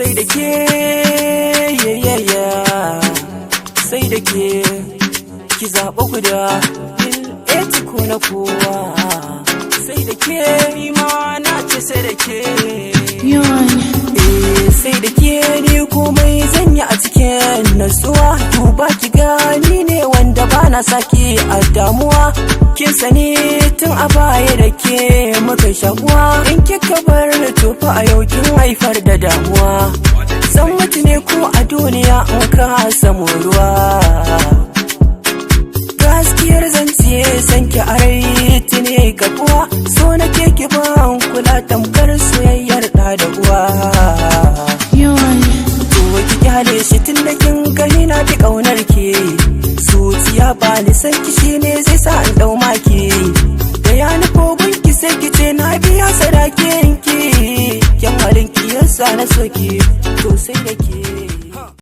sai da ke sai da ke ki zaɓa guda eti ko na kowa sai da ke ma na ce sai da ke sai da ke ne komai zan yi a cikin natsuwa duba ki gani ne wanda ba na saki a damuwa kin sani tun a baya da ke muka shakuwa in kika bar ni tofa a yau kin haifar da damuwa san mutu ne ko a duniya in ka samu ruwa gaskiyar zance san ki a rai tuni gabuwa so na ke ki ban kula tamkar soyayyar da uwa to ki kyale shi tun da kin gani na fi kaunar ki zuciya ba ni san ki shine zai sa in dau maki da ya nufo gunki sai ki ce na biya sadakin ki kyan halin ki yasa na soki to sai da ki